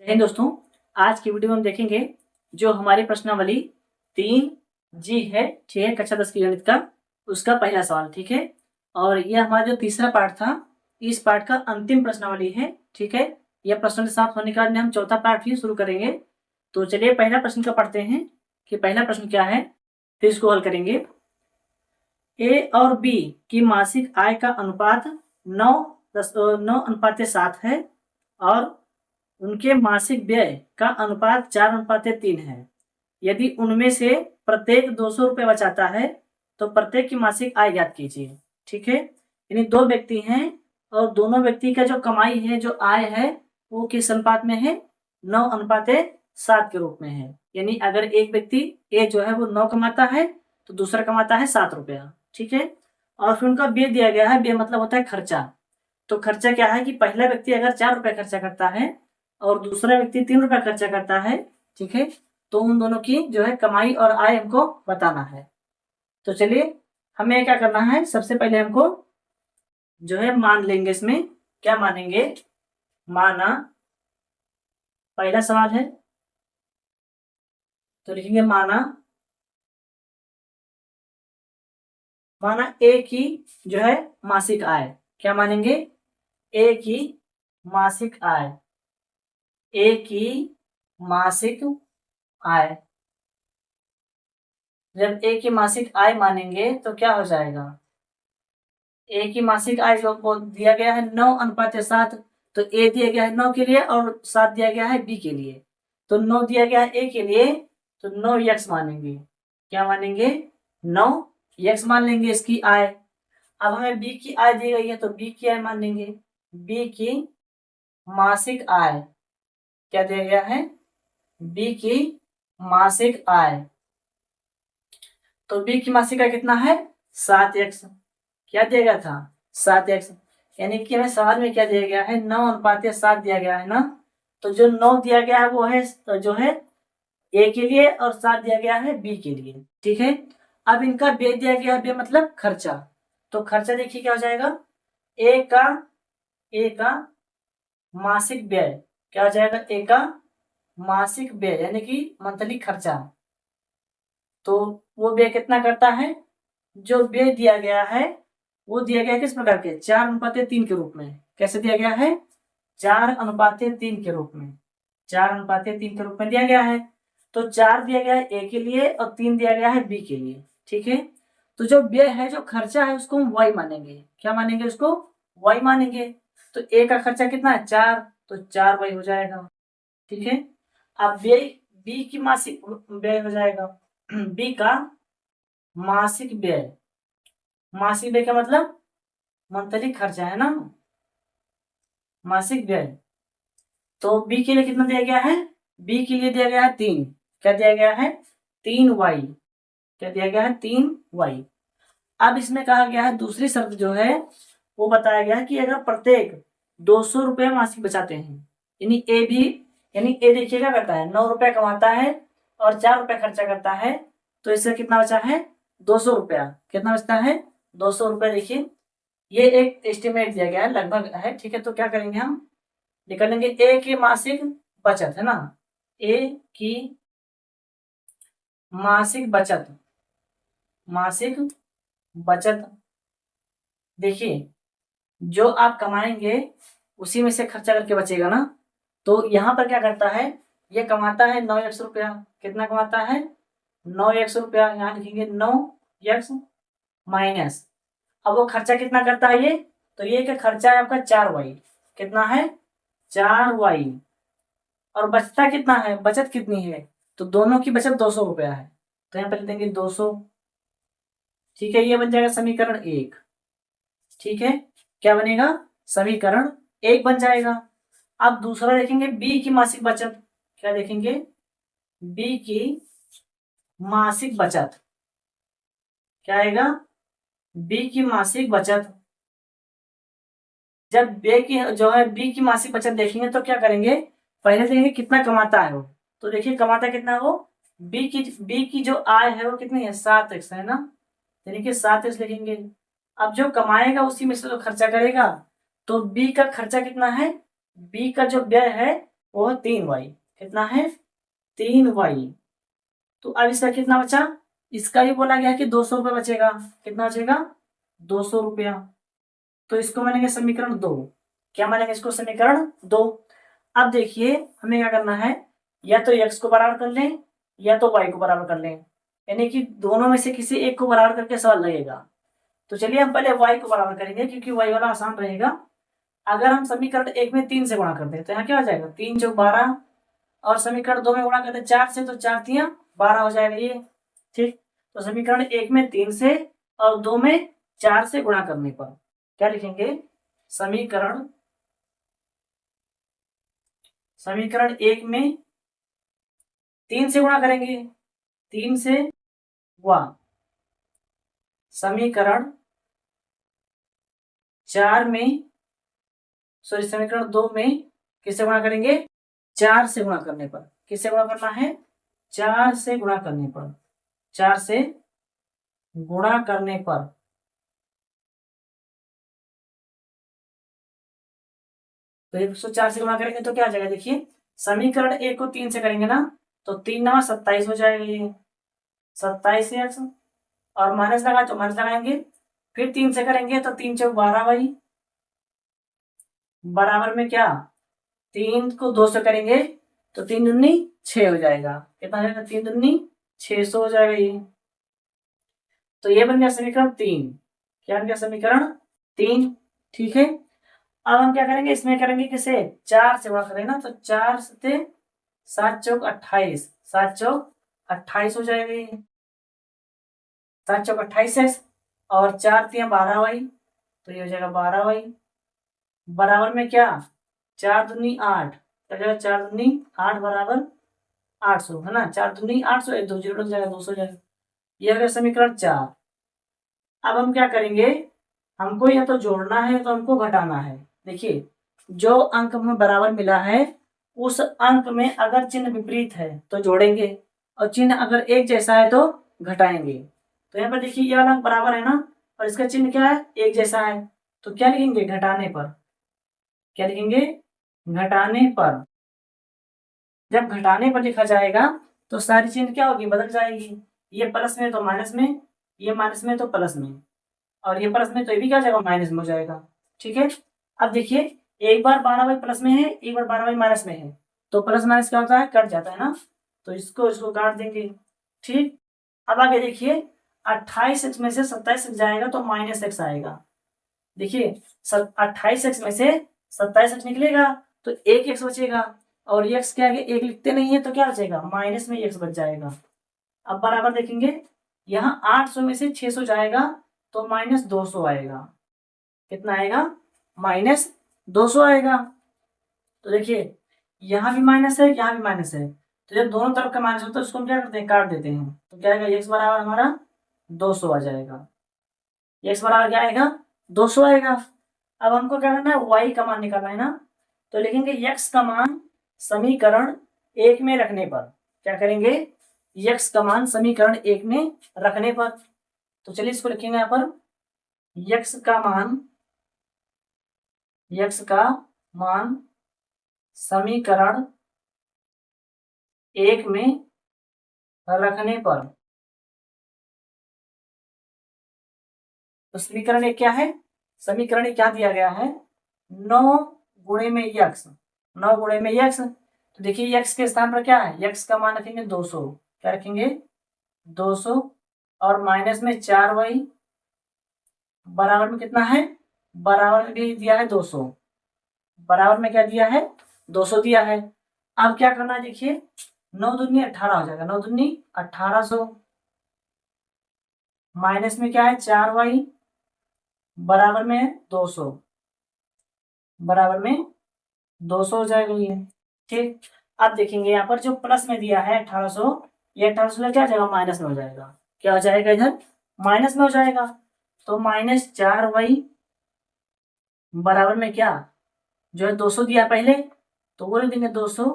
दोस्तों, आज की वीडियो में हम देखेंगे जो हमारी प्रश्नावली 3G है, ठीक है, कक्षा 10 की गणित का, उसका पहला सवाल, ठीक है। और यह हमारा जो तीसरा पार्ट था, इस पार्ट का अंतिम प्रश्नावली है, ठीक है। यह प्रश्न समाप्त होने के बाद में हम चौथा पार्ट भी शुरू करेंगे। तो चलिए पहला प्रश्न का पढ़ते हैं कि पहला प्रश्न क्या है, फिर इसको हल करेंगे। ए और बी की मासिक आय का अनुपात 9:7 है और उनके मासिक व्यय का अनुपात 4:3 है। यदि उनमें से प्रत्येक 200 रुपये बचाता है तो प्रत्येक की मासिक आय ज्ञात कीजिए, ठीक है। यानी दो व्यक्ति हैं और दोनों व्यक्ति का जो कमाई है, जो आय है, वो किस अनुपात में है? 9:7 के रूप में है। यानी अगर एक व्यक्ति ए जो है वो 9 कमाता है तो दूसरा कमाता है 7 रुपया, ठीक है। और फिर उनका व्यय दिया गया है, व्यय मतलब होता है खर्चा। तो खर्चा क्या है कि पहला व्यक्ति अगर 4 रुपया खर्चा करता है और दूसरा व्यक्ति 3 रुपया खर्चा करता है, ठीक है, तो उन दोनों की जो है कमाई और आय हमको बताना है। तो चलिए हमें क्या करना है, सबसे पहले हमको जो है मान लेंगे। इसमें क्या मानेंगे? माना पहला सवाल है तो लिखेंगे माना ए की जो है मासिक आय। क्या मानेंगे? ए की मासिक आय, ए की मासिक आय। जब ए की मासिक आय मानेंगे तो क्या हो जाएगा? ए की मासिक आय को दिया गया है 9:7, तो ए दिया गया है 9 के लिए और 7 दिया गया है बी के लिए। तो 9 दिया गया है ए के लिए तो 9 यक्स मानेंगे। क्या मानेंगे? 9 यक्स मान लेंगे इसकी आय। अब हमें बी की आय दी गई है तो बी की आय मान लेंगे। बी की मासिक आय क्या दिया गया है? बी की मासिक आय। तो बी की मासिक आय कितना है? 7x। क्या दिया गया था? 7x। यानी कि हमें सवाल में क्या दिया गया है? 9:7 दिया गया है ना। तो जो 9 दिया गया है वो है जो है ए के लिए और 7 दिया गया है बी के लिए, ठीक है। अब इनका व्यय दिया गया है, व्यय मतलब खर्चा। तो खर्चा देखिए क्या हो जाएगा? ए का मासिक व्यय क्या हो जाएगा? ए का मासिक व्यय यानी कि मंथली खर्चा। तो वो व्यय कितना करता है? जो व्यय दिया गया है वो दिया गया किस प्रकार के? 4:3 के रूप में। कैसे दिया गया है? 4:3 के रूप में। 4:3 के रूप में दिया गया है। तो 4 दिया गया है ए के लिए और 3 दिया गया है बी के लिए, ठीक है। तो जो व्यय है, जो खर्चा है, उसको हम वाई मानेंगे। क्या मानेंगे? उसको वाई मानेंगे। तो ए का खर्चा कितना है? 4, तो 4 वाई हो जाएगा, ठीक है। अब व्यय बी की मासिक व्यय हो जाएगा। बी का मासिक व्यय, मासिक व्यय का मतलब मंथली खर्चा है ना, मासिक व्यय। तो बी के लिए कितना दिया गया है? बी के लिए दिया गया है 3। क्या दिया गया है? 3y। क्या दिया गया है? 3y। अब इसमें कहा गया है, दूसरी शर्त जो है वो बताया गया है कि अगर प्रत्येक 200 रुपये मासिक बचाते हैं, यानी ए भी, यानी ए देखिए क्या करता है, 9 रुपया कमाता है और 4 रुपया खर्चा करता है, तो इससे कितना बचा है? 200 रुपया। कितना बचता है? 200 रुपया। देखिए ये एक एस्टिमेट दिया गया है, लगभग है, ठीक है। तो क्या करेंगे, हम निकाल लेंगे ए की मासिक बचत, है ना। ए की मासिक बचत, मासिक बचत। देखिए जो आप कमाएंगे उसी में से खर्चा करके बचेगा ना। तो यहाँ पर क्या करता है, ये कमाता है 9x रुपया। कितना कमाता है? 9x रुपया। यहाँ लिखेंगे 9x माइनस, अब वो खर्चा कितना करता है ये? तो ये क्या खर्चा है आपका? 4y। कितना है? 4y। और बचता कितना है? बचत कितनी है? तो दोनों की बचत 200 रुपया है, तो यहाँ पर लिख देंगे 200, ठीक है। ये बन जाएगा समीकरण 1, ठीक है। क्या बनेगा? समीकरण 1 बन जाएगा। अब दूसरा देखेंगे बी की मासिक बचत। क्या देखेंगे? बी की मासिक बचत क्या आएगा? बी की मासिक बचत। जब बी की जो है बी की मासिक बचत देखेंगे तो क्या करेंगे, पहले देखेंगे कितना कमाता है वो। तो देखिए कमाता कितना है वो? बी की जो आय है वो कितनी है? 7x है ना, यानी कि 7x लिखेंगे। अब जो कमाएगा उसी में से तो खर्चा करेगा, तो बी का खर्चा कितना है? बी का जो व्यय है वो 3y। कितना है? 3y। तो अब इसका कितना बचा? इसका भी बोला गया कि 200 रुपये बचेगा। कितना बचेगा? 200 रुपया। तो इसको मानेंगे समीकरण 2। क्या मानेंगे इसको? समीकरण 2। अब देखिए हमें क्या करना है, या तो x को बराबर कर लें या तो y को बराबर कर लें, यानी कि दोनों में से किसी एक को बराबर करके सवाल लगेगा। तो चलिए हम पहले y को बराबर करेंगे क्योंकि y वाला आसान रहेगा। अगर हम समीकरण 1 में 3 से गुणा करते हैं तो यहाँ क्या हो जाएगा? 3 चौक 12, और समीकरण 2 में गुणा करते हैं 4 से, तो 4 तियां 12 हो जाएगा ये। ठीक, तो समीकरण 1 में 3 से और 2 में 4 से गुणा करने पर क्या लिखेंगे? समीकरण 1 में 3 से गुणा करेंगे, 3 से हुआ। समीकरण 4 में समीकरण 2 में किससे गुणा करेंगे? 4 से गुणा करने पर। किससे गुणा करना है? 4 से गुणा करने पर। 4 से गुणा करने पर तो 104 से गुणा करेंगे तो क्या आ जाएगा? देखिए समीकरण 1 को 3 से करेंगे ना, तो 3 9 27 हो जाएगा ये 27x, और माइनस लगा तो माइनस लगाएंगे, फिर 3 से करेंगे तो 3 चौक 12 भाई, बराबर में क्या? 3 को 2 से करेंगे तो 3 दूनी 6 हो जाएगा। कितना हो जाएगा? 3 दूनी 600 हो जाएगा ये। तो ये बन गया समीकरण 3। क्या बन गया? समीकरण 3। ठीक है, अब हम क्या करेंगे? इसमें करेंगे किसे? 4 से गुणा करें ना, तो 4 से 7 चौक 28, 7 चौक 28 हो जाएगा ये। 7 चौक 28 है, और 4 तियां 12y, तो ये हो जाएगा 12y, बराबर में क्या? 4 दूनी 8, क्या जाएगा? 4 दूनी 8 बराबर 800, है ना? 4 दूनी 800, एक 2 जीरो लग जाएगा, 200 हो जाएगा। ये हो गया समीकरण 4। अब हम क्या करेंगे? हमको या तो जोड़ना है तो हमको घटाना है। देखिए जो अंक हमें बराबर मिला है उस अंक में अगर चिन्ह विपरीत है तो जोड़ेंगे, और चिन्ह अगर एक जैसा है तो घटाएंगे। तो यहाँ पर देखिए ये वाला अंक बराबर है ना, और इसका चिन्ह क्या है? एक जैसा है, तो क्या लिखेंगे? घटाने पर। क्या लिखेंगे? घटाने पर। जब घटाने पर लिखा जाएगा तो सारी चिन्ह क्या होगी? बदल जाएगी। ये प्लस में तो माइनस में, ये माइनस में तो प्लस में, और ये प्लस में तो ये भी क्या हो जाएगा? माइनस में हो जाएगा। ठीक है, अब देखिए एक बार 12y प्लस में है, एक बार 12y माइनस में है, तो प्लस माइनस क्या होता है? कट जाता है ना, तो इसको काट देंगे। ठीक, अब आगे देखिए 28x में से 27x जाएगा तो -x आएगा। देखिए 28x में से 27x निकलेगा तो एक x बचेगा, और x के आगे एक लिखते नहीं है तो क्या बचेगा? माइनस में x बच जाएगा। अब बराबर देखेंगे, यहाँ 800 में से 600 जाएगा तो -200 आएगा। कितना आएगा? -200 आएगा। तो देखिए यहाँ भी माइनस है, यहाँ भी माइनस है, तो जब दोनों तरफ का माइनस होता है उसको हम क्या करते हैं? काट देते हैं। तो क्या आएगा? x बराबर हमारा 200 आ जाएगा। x बराबर क्या आएगा? 200 आएगा। अब हमको क्या करना है? y का मान निकालना है ना, तो लिखेंगे x का मान समीकरण 1 में रखने पर। क्या करेंगे? x का मान समीकरण 1 में रखने पर। तो चलिए इसको लिखेंगे यहाँ पर, x का मान समीकरण 1 में रखने पर। तो समीकरण 1 क्या है? समीकरण 1 क्या दिया गया है? 9 गुणे में x, 9 गुणे में x। तो देखिए x के स्थान पर क्या है? x का मान रखेंगे 200। क्या रखेंगे? 200, और माइनस में 4y, बराबर में कितना है? बराबर में भी दिया है 200, बराबर में क्या दिया है? 200 दिया है। अब क्या करना है? देखिए 9 दूनी 18 हो जाएगा, 9 दूनी 1800, माइनस में क्या है? 4y, बराबर में 200, बराबर में 200 हो जाएगा ये। ठीक, अब देखेंगे यहाँ पर जो प्लस में दिया है 1800, ये 1800 क्या हो जाएगा? माइनस में हो जाएगा। क्या हो जाएगा? इधर माइनस में हो जाएगा। तो -4y, बराबर में क्या? जो है 200 दिया पहले, तो वो लिख देंगे 200,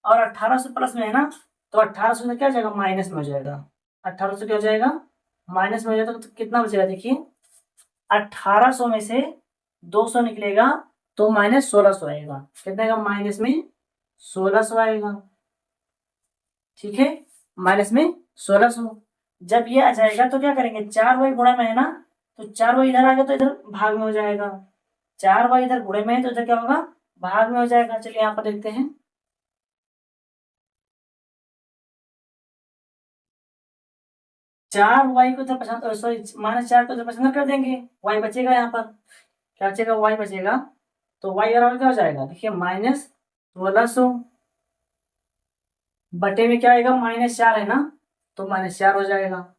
और 1800 प्लस में है ना, तो 1800 में क्या हो जाएगा? माइनस में हो जाएगा। 1800 क्या हो जाएगा? माइनस में हो जाएगा। तो कितना बचेगा? देखिए 1800 में से 200 निकलेगा तो -1600 आएगा। कितना आएगा? माइनस में 1600 आएगा, ठीक है, माइनस में 1600। जब ये आ जाएगा तो क्या करेंगे, 4y गुणा में है ना, तो 4y इधर आ गया तो इधर भाग में हो जाएगा, 4y इधर गुणे में है तो इधर क्या होगा, भाग में हो जाएगा। चलिए यहाँ पर देखते हैं, 4y को इधर सॉरी -4 को इधर पसंद कर देंगे, y बचेगा, यहाँ पर क्या बचेगा, y बचेगा। तो y बराबर क्या हो जाएगा, देखिए -1600 बटे में क्या आएगा, -4 है ना, तो -4 हो जाएगा।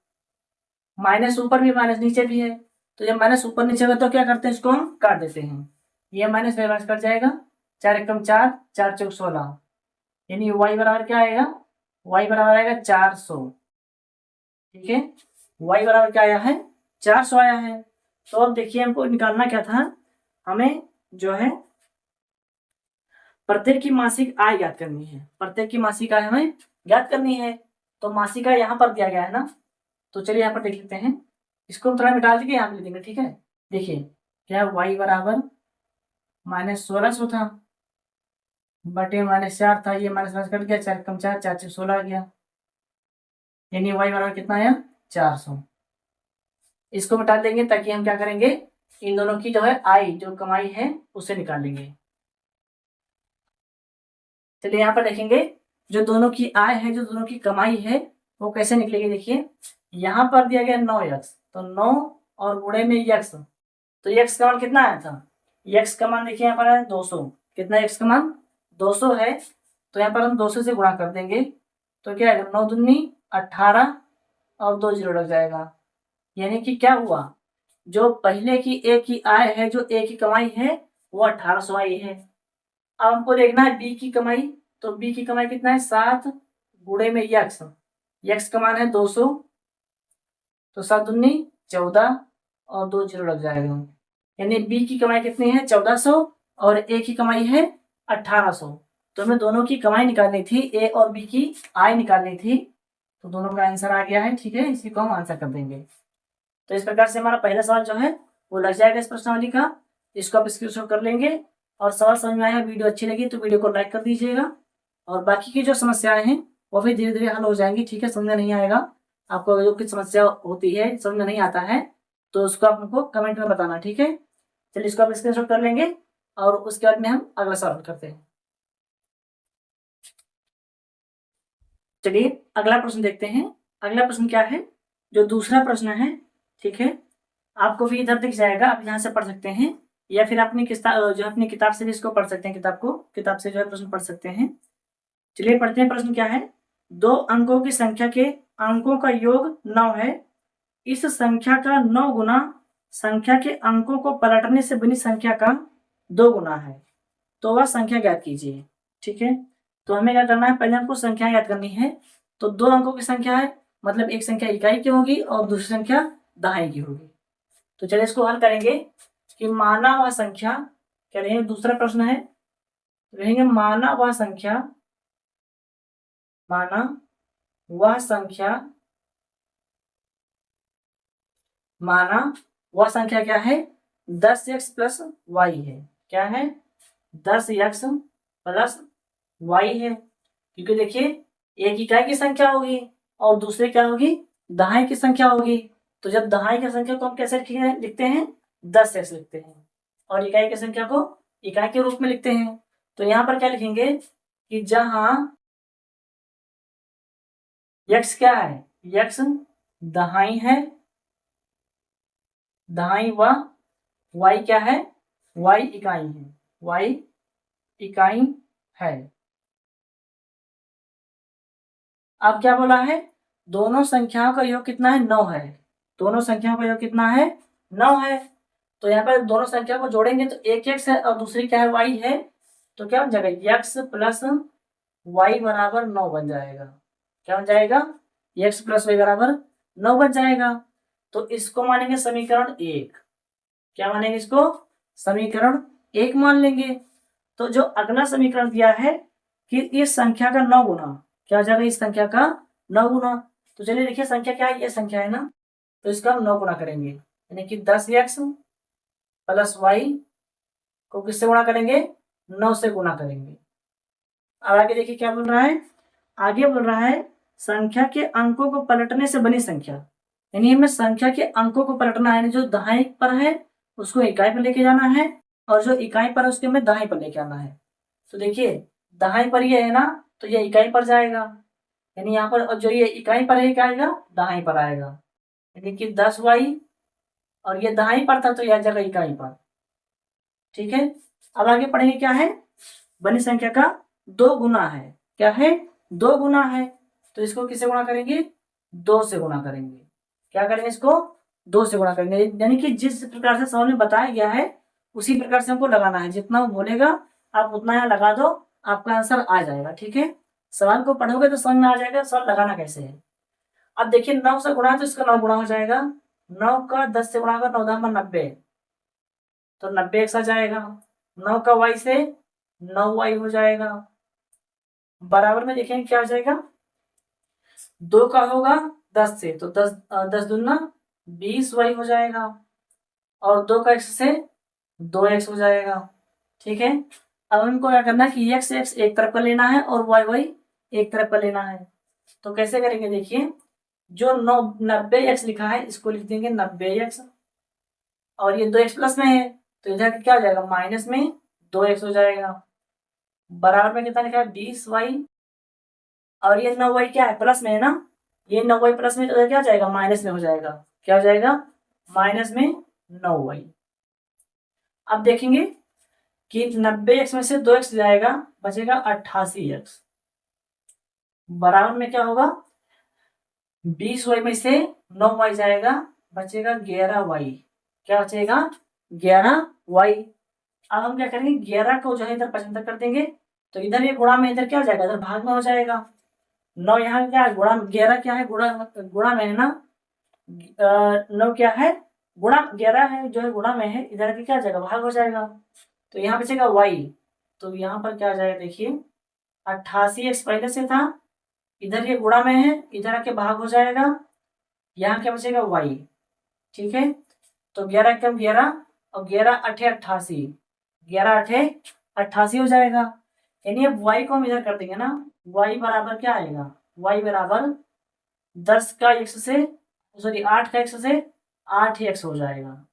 माइनस ऊपर भी माइनस नीचे भी है, तो जब माइनस ऊपर नीचे होगा तो क्या करते हैं, इसको हम काट देते हैं, ये माइनस माइनस कट जाएगा, 4 एकम 4, 4 चौक 16, यानी y बराबर क्या आएगा, y बराबर आएगा 400, ठीक है, y बराबर क्या आया है, 400 आया है। तो अब देखिए हमको निकालना क्या था, हमें जो है प्रत्येक की मासिक आय ज्ञात करनी है, प्रत्येक की मासिक आय हमें ज्ञात करनी है। तो मासिक आय यहाँ पर दिया गया है ना, तो चलिए यहाँ पर देख लेते हैं, इसको हम थोड़ा मिटा देंगे, यहाँ पे लिख देंगे, ठीक है। देखिए क्या y बराबर -1600 था बटे -4 था, ये माइनस माइनस कट गया, 4 कम 4, 4 से 16 आ गया, यानी y बराबर कितना आया, 400। इसको मिटा देंगे ताकि हम क्या करेंगे, इन दोनों की जो है आय जो कमाई है उसे निकाल लेंगे। चलिए यहाँ पर देखेंगे, जो दोनों की आय है, जो दोनों की कमाई है, वो कैसे निकलेगी। देखिए यहाँ पर दिया गया 9x, तो 9 और गुणे में x, तो x का मान कितना आया था, x का मान देखिए यहाँ पर है 200, कितना x का मान 200 है, तो यहाँ पर हम 200 से गुणा कर देंगे, तो क्या आएगा, 9 दूनी 18 और 2 जीरो लग जाएगा, यानी कि क्या हुआ, जो पहले की ए की आय है, जो ए की कमाई है वो 1800 आई है। अब हमको देखना है बी की कमाई, तो बी की कमाई कितना है, 7 गुणे में यक्स का मान है 200, तो 7 दूनी 14 और 2 जीरो लग जाएगा, यानी बी की कमाई कितनी है, 1400 और ए की कमाई है 1800। तो हमें दोनों की कमाई निकालनी थी, ए और बी की आय निकालनी थी, तो दोनों का आंसर आ गया है, ठीक है, इसी को हम आंसर कर देंगे। तो इस प्रकार से हमारा पहला सवाल जो है वो लग जाएगा इस प्रश्नावली का, इसको आप स्क्रीनशॉट कर लेंगे। और सवाल समझ में आया, वीडियो अच्छी लगी तो वीडियो को लाइक कर दीजिएगा, और बाकी की जो समस्याएं हैं वो भी धीरे धीरे हल हो जाएंगी, ठीक है, समझ नहीं आएगा आपको, जो कुछ समस्या होती है समझ में नहीं आता है तो उसको आप हमको कमेंट में बताना, ठीक है। चलिए इसको आप स्क्रीनशॉट कर लेंगे और उसके बाद में हम अगला सवाल करते हैं। चलिए अगला प्रश्न देखते हैं। अगला प्रश्न क्या है, जो दूसरा प्रश्न है, ठीक है, आपको भी इधर दिख जाएगा, आप यहाँ से पढ़ सकते हैं, या फिर अपनी किताब से भी इसको पढ़ सकते हैं, किताब से जो है प्रश्न पढ़ सकते हैं। चलिए पढ़ते हैं, प्रश्न क्या है, 2 अंकों की संख्या के अंकों का योग 9 है, इस संख्या का 9 गुना संख्या के अंकों को पलटने से बनी संख्या का 2 गुना है, तो वह संख्या ज्ञात कीजिए, ठीक है। तो हमें क्या करना है, पहले हमको संख्या याद करनी है। तो 2 अंकों की संख्या है, मतलब एक संख्या इकाई की होगी और दूसरी संख्या दहाई की होगी। तो चलिए इसको हल करेंगे कि माना वह संख्या, क्या रहेंगे, दूसरा प्रश्न है, रहेंगे माना वह संख्या, माना वह संख्या, माना वह संख्या क्या है, 10x प्लस वाई है, क्या है, 10x प्लस वाई है, क्योंकि देखिए एक इकाई की संख्या होगी और दूसरे क्या होगी, दहाई की संख्या होगी। तो जब दहाई की संख्या को हम कैसे लिखते हैं, 10x लिखते हैं, और इकाई की संख्या को इकाई के रूप में लिखते हैं। तो यहाँ पर क्या लिखेंगे कि जहां x क्या है, x दहाई है, दहाई व y क्या है, y इकाई है, y इकाई है। अब क्या बोला है, दोनों संख्याओं का योग कितना है, 9 है, दोनों संख्याओं का योग कितना है, 9 है। तो यहाँ पर दोनों संख्या को जोड़ेंगे तो एक x है और दूसरी क्या है, y है, तो क्या बन जाएगा, x प्लस वाई बराबर 9 बन जाएगा, क्या बन जाएगा, x प्लस वाई बराबर 9 बन जाएगा। तो इसको मानेंगे समीकरण 1, क्या मानेंगे इसको, समीकरण 1 मान लेंगे। तो जो अगला समीकरण दिया है कि इस संख्या का 9 गुना, क्या हो जाएगा, इस संख्या का 9 गुना। तो चलिए देखिए संख्या क्या है, ये संख्या है ना, तो इसका हम 9 गुना करेंगे, यानी कि 10x प्लस वाई को किससे गुणा करेंगे, 9 से गुणा करेंगे, अब आगे देखिए क्या बोल रहा है, आगे बोल रहा है संख्या के अंकों को पलटने से बनी संख्या, यानी हमें संख्या के अंकों को पलटना है, जो दाएं पर है उसको इकाई पर लेके जाना है, और जो इकाई पर है उसके हमें दाएं पर लेके आना है। तो देखिए दाएं पर ये है ना, तो ये इकाई पर जाएगा, यानी यहाँ पर, और जो ये इकाई पर है क्या आएगा, दाएं पर आएगा, यानी कि 10y, और ये दाएं पर था तो यह जगह इकाई पर। ठीक है, अब आगे पढ़ेंगे क्या है, बनी संख्या का 2 गुना है, क्या है, 2 गुना है, तो इसको किससे गुणा करेंगे, 2 से गुणा करेंगे। क्या करेंगे, इसको 2 से गुणा करेंगे, यानी कि जिस प्रकार से सवाल में बताया गया है उसी प्रकार से हमको लगाना है, जितना वो बोलेगा आप उतना यहाँ लगा दो, आपका आंसर आ जाएगा। ठीक है, सवाल को पढ़ोगे तो समझ में आ जाएगा सवाल लगाना कैसे है। अब देखिए 9 से गुणा है तो इसका 9 गुणा हो जाएगा, 9 का 10 से गुणा होगा, 9 9 90, तो 90 एक आ जाएगा, 9 का y से 9y हो जाएगा, बराबर में देखेंगे क्या हो जाएगा, 2 का होगा 10 से, तो 10 दूना 20y हो जाएगा, और 2 का x से 2x हो जाएगा। ठीक है, अब हमको क्या करना है कि x एक तरफ का लेना है और y एक तरफ का लेना है। तो कैसे करेंगे, देखिए जो 90x लिखा है इसको लिख देंगे 90x, और ये 2x प्लस में है तो इधर क्या हो जाएगा, माइनस में 2x हो जाएगा, बराबर में कितना लिखा है 20y, और ये 9y क्या है, प्लस में है ना, ये 9y प्लस में तो क्या हो जाएगा, माइनस में हो जाएगा, क्या हो जाएगा, माइनस में 9y। अब देखेंगे कि 90x में से 2x जाएगा, बचेगा 88x, बराबर में क्या होगा, 20y में से 9y जाएगा, बचेगा 11y, क्या बचेगा, 11y। अब हम क्या करेंगे, 11 को जो है इधर 75 कर देंगे, तो इधर ये गुणा में, इधर क्या हो जाएगा, इधर भाग में हो जाएगा, 9 यहाँ क्या है गुणा, 11 क्या है गुणा में है ना, 9 क्या है गुणा, 11 है जो है गुणा में है, इधर की क्या हो जाएगा, भाग हो जाएगा, तो यहाँ बचेगा y, तो यहाँ पर क्या आ जाएगा, देखिए 88x पहले से था, इधर ये गुणा में है, इधर आके भाग हो जाएगा, यहाँ क्या बचेगा y। ठीक है, तो 11 कम 11, और 11 8 88, 11 8 88 हो जाएगा, यानी अब y को हम इधर कर देंगे ना, y बराबर क्या आएगा, y बराबर 10 का x से, सॉरी 8 का x से 8x हो जाएगा,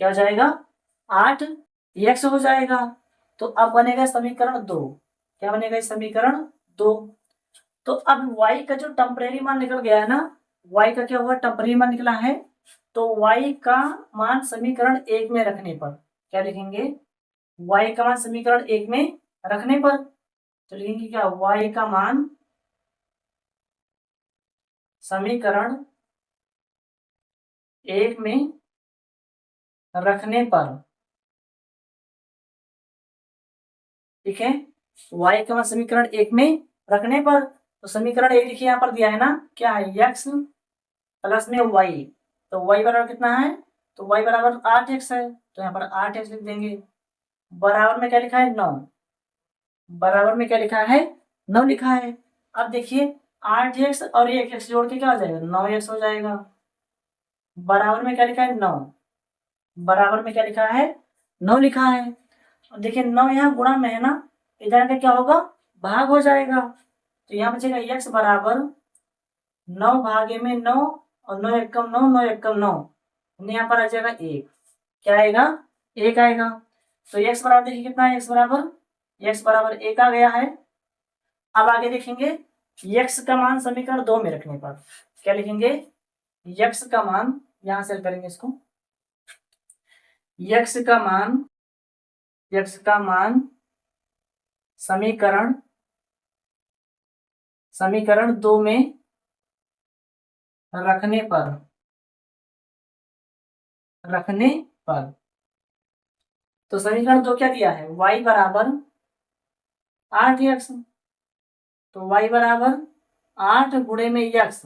क्या हो जाएगा, 8x हो जाएगा। तो अब बनेगा समीकरण 2, क्या बनेगा, समीकरण 2। तो अब y का जो टेम्परेरी मान निकल गया है ना, y का क्या हुआ, टेम्परेरी मान निकला है, तो y का मान समीकरण 1 में रखने पर क्या लिखेंगे, y का मान समीकरण 1 में रखने पर, तो लिखेंगे क्या, y का मान समीकरण 1 में रखने पर, ठीक है, y का मान समीकरण 1 में रखने पर, तो समीकरण 1 देखिए यहाँ पर दिया है ना, क्या है, x प्लस में y, तो y बराबर कितना है, तो y बराबर 8x है, तो यहाँ पर 8x लिख देंगे, बराबर में क्या लिखा है 9, बराबर में क्या लिखा है 9 लिखा है। अब देखिए 8x और 1x जोड़ के क्या हो जाएगा, 9x हो जाएगा, बराबर में क्या लिखा है 9, बराबर में क्या लिखा है 9 लिखा है। अब देखिए 9 यहाँ गुणा में है ना, इधर का क्या होगा, भाग हो जाएगा, तो यहाँ बचेगा x बराबर 9 भागे में 9, और 9 एकम 9, 9 एकम 9, यहाँ पर आ जाएगा 1, क्या आएगा, 1 आएगा, तो x बराबर देखिए कितना है, x बराबर 1 आ गया है। अब आगे देखेंगे x का मान समीकरण 2 में रखने पर क्या लिखेंगे, x का मान, यहां से करेंगे इसको, x का मान समीकरण 2 में रखने पर, तो समीकरण 2 क्या दिया है, y बराबर 8x, तो y बराबर 8 गुणे में x,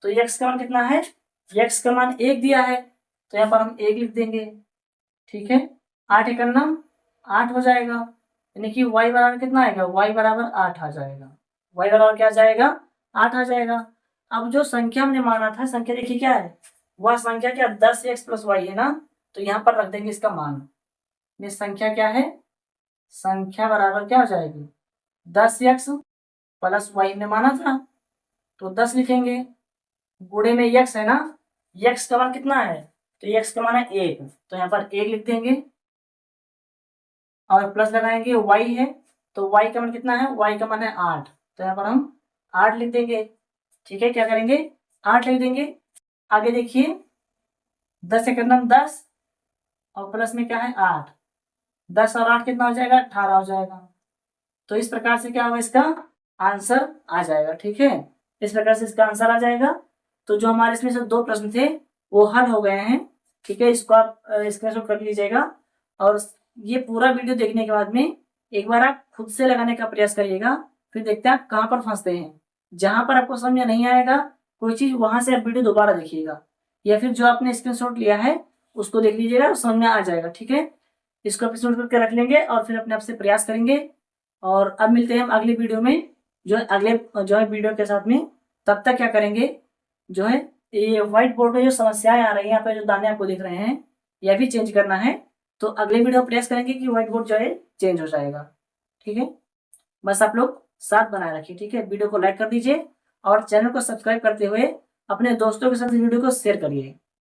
तो x का मान कितना है, x का मान 1 दिया है, तो यहाँ पर हम 1 लिख देंगे। ठीक है, 8 एक 8 हो जाएगा, यानी कि y बराबर कितना आएगा, y बराबर 8 आ जाएगा, y बराबर क्या आ जाएगा, 8 आ जाएगा। अब जो संख्या हमने माना था, संख्या देखिए क्या है, वह संख्या क्या 10x प्लस y है ना, तो यहाँ पर रख देंगे इसका मान, ये संख्या क्या है, संख्या बराबर क्या हो जाएगी 10x प्लस वाई हमने माना था, तो 10 लिखेंगे। गुणे में x है ना, x का मान कितना है, तो x का मान है 1, तो यहाँ पर 1 लिख देंगे और प्लस लगाएंगे। y है तो y का मान कितना है, y का मान है 8, तो यहाँ पर हम 8 लिख देंगे। ठीक है, क्या करेंगे, 8 लिख देंगे। आगे देखिए 10 से करना 10 और प्लस में क्या है 8, 10 और 8 कितना हो जाएगा, 18 हो जाएगा। तो इस प्रकार से क्या होगा, इसका आंसर आ जाएगा। ठीक है, इस प्रकार से इसका आंसर आ जाएगा। तो जो हमारे इसमें से 2 प्रश्न थे वो हल हो गए हैं। ठीक है, इसको आप स्क्रीनशॉट कर लीजिएगा और ये पूरा वीडियो देखने के बाद में एक बार आप खुद से लगाने का प्रयास करिएगा, फिर देखते हैं आप कहाँ पर फंसते हैं। जहां पर आपको समझ में नहीं आएगा कोई चीज, वहां से आप वीडियो दोबारा देखिएगा, या फिर जो आपने स्क्रीनशॉट लिया है उसको देख लीजिएगा, समझ में आ जाएगा। ठीक है, इसको आप स्क्रीनशॉट करके रख लेंगे और फिर अपने आप से प्रयास करेंगे। और अब मिलते हैं हम अगले वीडियो में, जो है अगले जो है वीडियो के साथ में। तब तक क्या करेंगे, जो है ये व्हाइट बोर्ड में जो समस्याएं आ रही है, यहाँ पे जो दाने आपको दिख रहे हैं, यह भी चेंज करना है। तो अगले वीडियो प्रयास करेंगे कि व्हाइट बोर्ड जो है चेंज हो जाएगा। ठीक है, बस आप लोग साथ बनाए रखिए। ठीक है, वीडियो को लाइक कर दीजिए और चैनल को सब्सक्राइब करते हुए अपने दोस्तों के साथ वीडियो को शेयर करिए।